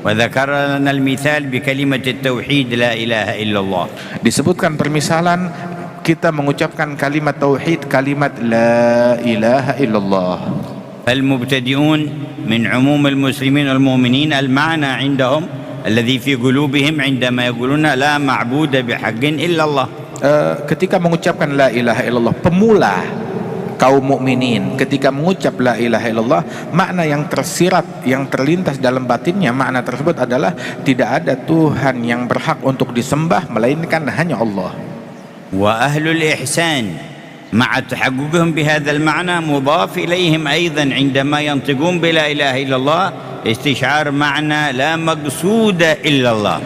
وذكر لنا المثال بكلمة التوحيد لا إله إلا الله. Disebutkan permisalan kita mengucapkan kalimat tauhid, kalimat la ilaha illallah. فالمبتدئون من عموم المسلمين والمؤمنين المعنى عندهم الذي في قلوبهم عندما يقولون لا معبود بحق إلا الله. Ketika mengucapkan la ilaha illallah, pemula kaum mukminin ketika mengucap la ilaha illallah, makna yang tersirat, yang terlintas dalam batinnya, makna tersebut adalah tidak ada Tuhan yang berhak untuk disembah melainkan hanya Allah. وأهل الإحسان مع تحققهم بهذا المعنى مضاف إليهم أيضا عندما ينطقون بلا إله إلا الله استشعار معنى لا مقصود إلا الله.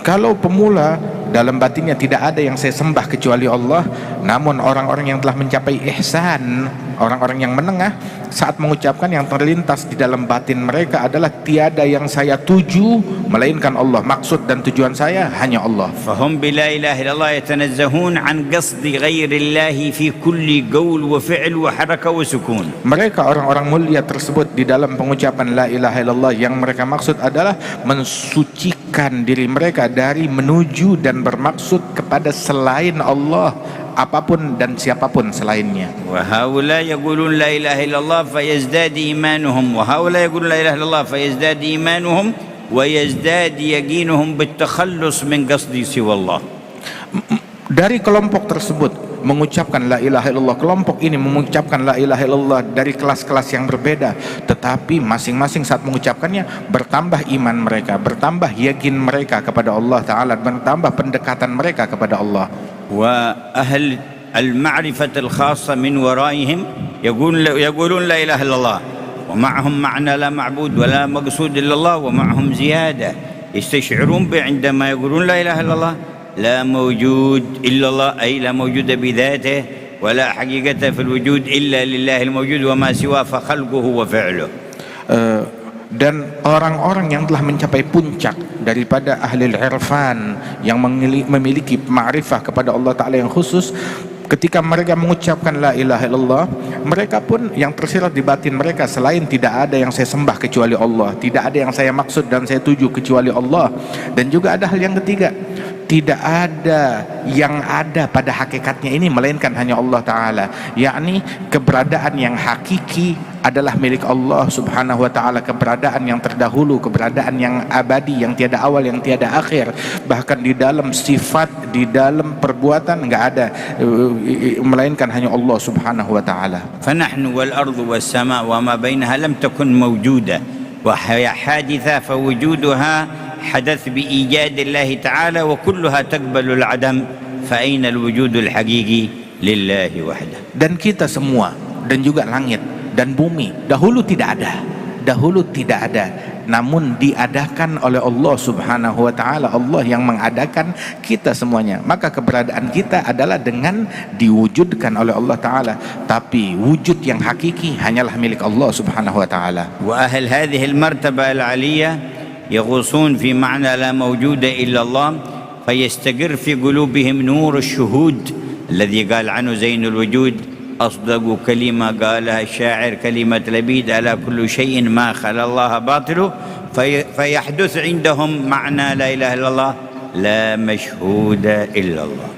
Kalau pemula dalam batinnya tidak ada yang saya sembah kecuali Allah, namun orang-orang yang telah mencapai ihsan, orang-orang yang menengah, saat mengucapkan yang terlintas di dalam batin mereka adalah tiada yang saya tuju melainkan Allah, maksud dan tujuan saya hanya Allah. فهم بلا إله إلا الله يتنزهون عن قصد غير الله في كل قول وفعل وحركة وسكون. Mereka orang-orang mulia tersebut di dalam pengucapan la ilaha illallah, yang mereka maksud adalah mensucikan diri mereka dari menuju dan bermaksud kepada selain Allah, apapun dan siapapun selainnya. وهؤلاء يقولون لا إله إلا الله فيزداد إيمانهم وهؤلاء يقولون لا إله إلا الله فيزداد إيمانهم ويزداد يقينهم بالتخلص من قصد سوى الله. Dari kelompok tersebut mengucapkan la ilaha illallah, kelompok ini mengucapkan la ilaha illallah dari kelas-kelas yang berbeda, tetapi masing-masing saat mengucapkannya bertambah iman mereka, bertambah yakin mereka kepada Allah Ta'ala, bertambah pendekatan mereka kepada Allah. وأهل المعرفة الخاصة من ورائهم يقولون لا إله إلا الله ومعهم معنى لا معبود ولا مقصود إلا الله ومعهم زيادة يستشعرون عندما يقولون لا إله إلا الله لا موجود إلا الله، أي لا موجود بذاته ولا حقيقة في الوجود إلا لله الموجود وما سواه فخلقه وفعله. Dan orang-orang yang telah mencapai puncak daripada ahli irfan yang memiliki ma'rifah kepada Allah Ta'ala yang khusus, ketika mereka mengucapkan la ilaha illallah, mereka pun yang tersirat di batin mereka selain tidak ada yang saya sembah kecuali Allah, tidak ada yang saya maksud dan saya tuju kecuali Allah. Dan juga ada hal yang ketiga, tidak ada yang ada pada hakikatnya ini melainkan hanya Allah Ta'ala, yakni keberadaan yang hakiki adalah milik Allah Subhanahu wa Ta'ala, keberadaan yang terdahulu, keberadaan yang abadi, yang tiada awal, yang tiada akhir. Bahkan di dalam sifat, di dalam perbuatan enggak ada melainkan hanya Allah Subhanahu wa Ta'ala. فنحن والأرض والسماء وما بينها لم تكن موجودة وهي حادثة فوجودها حدث بإيجاد الله تعالى وكلها تقبل العدم فأين الوجود الحقيقي لله وحده. Dan kita semua, dan juga langit dan bumi dahulu tidak ada, namun diadakan oleh Allah Subhanahu wa Ta'ala. Allah yang mengadakan kita semuanya, maka keberadaan kita adalah dengan diwujudkan oleh Allah Ta'ala, tapi wujud yang hakiki hanyalah milik Allah Subhanahu wa Ta'ala. وأهل هذه المرتبة العالية يغوصون في معنى لا موجود إلا الله فيستقر في قلوبهم نور الشهود الذي قال عنه زين الوجود أصدق كلمة قالها الشاعر كلمة لبيد على كل شيء ما خلا الله باطله فيحدث عندهم معنى لا إله إلا الله لا مشهود إلا الله.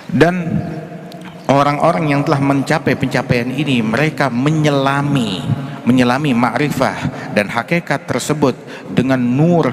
Dan orang-orang yang telah mencapai pencapaian ini, mereka menyelami ma'rifah dan hakikat tersebut dengan nur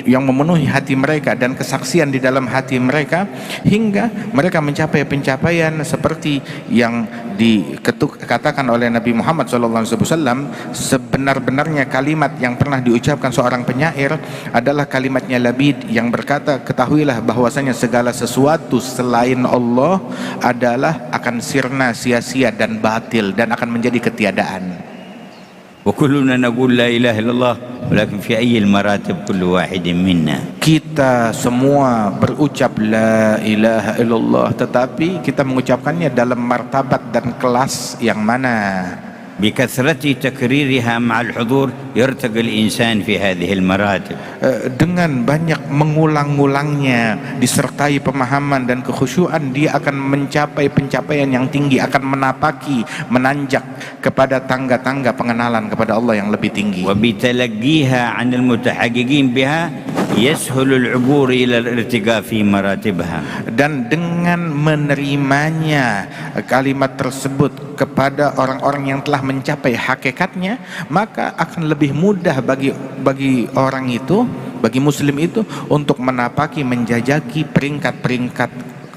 yang memenuhi hati mereka dan kesaksian di dalam hati mereka, hingga mereka mencapai pencapaian seperti yang dikatakan oleh Nabi Muhammad SAW. Sebenar-benarnya kalimat yang pernah diucapkan seorang penyair adalah kalimatnya Labid yang berkata, ketahuilah bahwasanya segala sesuatu selain Allah adalah akan sirna, sia-sia dan batil dan akan menjadi ketiadaan. وكلنا نقول لا إله إلا الله ولكن في أي المراتب كل واحد منا. Kita semua berucap la ilaha illallah, tetapi kita mengucapkannya dalam martabat dan kelas yang mana? بكثرة تكريرها مع الحضور يرتقي الإنسان في هذه المراتب. Dengan banyak mengulang-ulangnya disertai pemahaman dan kekhusyuan, dia akan mencapai pencapaian yang tinggi, akan menapaki, menanjak kepada tangga-tangga pengenalan kepada Allah yang lebih tinggi. وبتلقيها عن المتحققين بها يسهل العبور إلى الارتقاء في مراتبها. Dan dengan menerimanya kalimat tersebut kepada orang-orang yang telah mencapai hakikatnya, maka akan lebih mudah bagi orang itu, bagi muslim itu, untuk menapaki, menjajaki peringkat-peringkat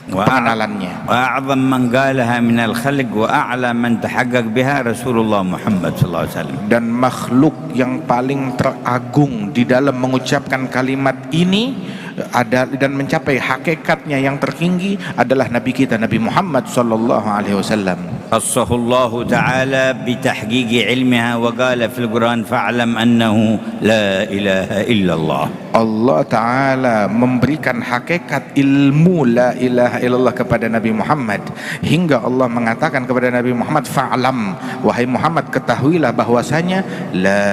pengenalannya. وأعظم من قالها من الخلق وأعلى من تحقق بها رسول الله محمد صلى الله عليه وسلم. Dan makhluk yang paling teragung di dalam mengucapkan kalimat ini dan mencapai hakikatnya yang tertinggi adalah Nabi kita, Nabi Muhammad sallallahu alaihi wasallam. خصه الله تعالى بتحقيق علمها وقال في القرآن فاعلم أنه لا إله إلا الله. Allah Ta'ala memberikan hakikat ilmu la ilaha illallah kepada Nabi Muhammad, hingga Allah mengatakan kepada Nabi Muhammad, fa'lam, wahai Muhammad, ketahuilah bahwasanya la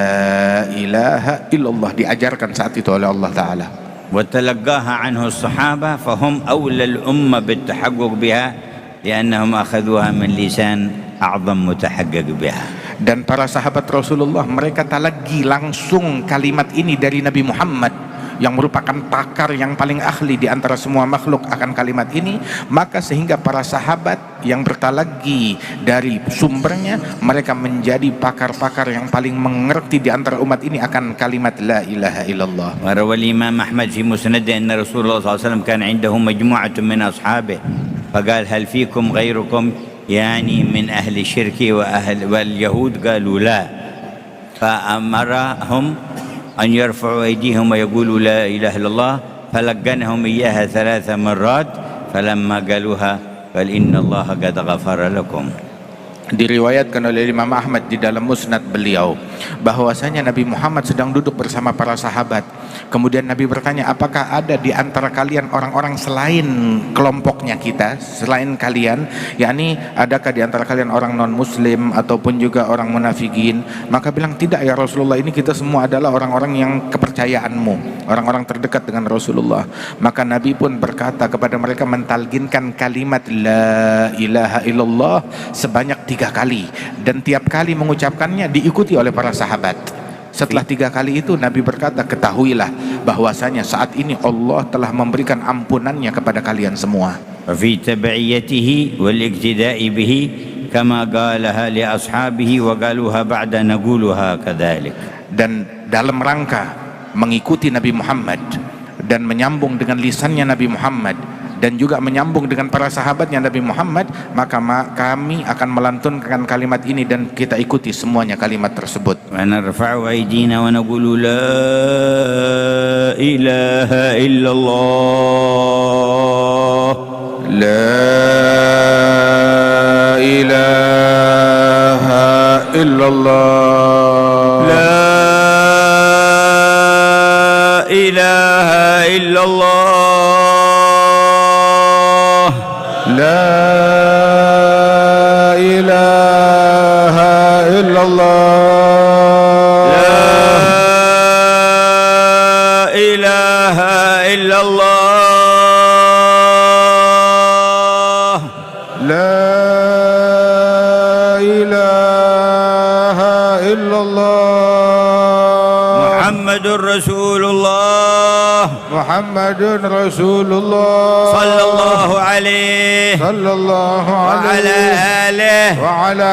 ilaha illallah, diajarkan saat itu oleh Allah Ta'ala. وتلقاها عنه الصحابة فهم أولى الأمة بالتحقق بها لأنهم أخذوها من لسان أعظم متحقق بها. Dan para sahabat Rasulullah, mereka talaqi langsung kalimat ini dari Nabi Muhammad yang merupakan pakar yang paling ahli di antara semua makhluk akan kalimat ini, maka sehingga para sahabat yang bertalaqi dari sumbernya, mereka menjadi pakar-pakar yang paling mengerti di antara umat ini akan kalimat la ilaha illallah. وروى الإمام أحمد في مسنده أن رسول الله صلى الله عليه وسلم كان عنده مجموعة من أصحابه فقال هل فيكم غيركم يعني من أهل الشرك واليهود قالوا لا فأمرهم أن يرفعوا أيديهم ويقولوا لا إله إلا الله فلقنهم إياها 3 مرات فلما قالوها قال إن الله قد غفر لكم. Diriwayatkan oleh Imam Ahmad di dalam musnad beliau bahwasanya Nabi Muhammad sedang duduk bersama para sahabat. Kemudian Nabi bertanya, apakah ada di antara kalian orang-orang selain kelompoknya kita, selain kalian, yakni adakah di antara kalian orang non muslim ataupun juga orang munafikin? Maka bilang, tidak ya Rasulullah, ini kita semua adalah orang-orang yang kepercayaanmu, orang-orang terdekat dengan Rasulullah. Maka Nabi pun berkata kepada mereka, mentalkinkan kalimat la ilaha illallah sebanyak 3 kali, dan tiap kali mengucapkannya diikuti oleh para sahabat. Setelah 3 kali itu Nabi berkata, ketahuilah bahwasanya saat ini Allah telah memberikan ampunannya kepada kalian semua. في تبعيته والاقتداء به كما قالها لأصحابه وقالوها بعد نقولها كذلك. Dan dalam rangka mengikuti Nabi Muhammad dan menyambung dengan lisannya Nabi Muhammad dan juga menyambung dengan para sahabatnya Nabi Muhammad, maka kami akan melantunkan kalimat ini dan kita ikuti semuanya kalimat tersebut. ونرفع أيدينا ونقول لا إله إلا الله لا إله إلا الله لا إله إلا الله لا إله إلا الله لا إله إلا الله لا إله إلا الله محمد رسول الله محمد رسول الله صلى الله عليه صلى الله وعلى عليه آله وعلى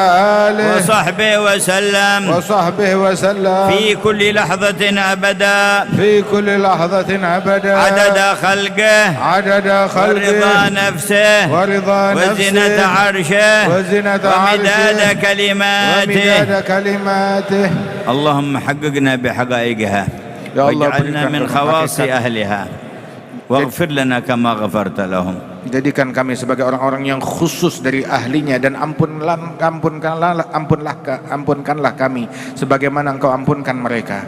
آله وصحبه وسلم وصحبه وسلم في كل لحظة أبدا في كل لحظة أبدا عدد خلقه عدد خلقه ورضا نفسه ورضا وزنة نفسه عرشه وزنة ومداد عرشه كلماته ومداد كلماته. اللهم حققنا بحقائقها يا الله واجعلنا berikan من kami خواص hakikat. أهلها واغفر لنا كما غفرت لهم. Jadikan kami sebagai orang-orang yang khusus dari ahlinya, dan ampunkanlah kami sebagaimana Engkau ampunkan mereka.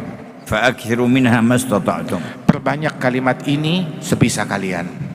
فأكثروا منها ما استطعتم. Perbanyak kalimat ini sebisa kalian.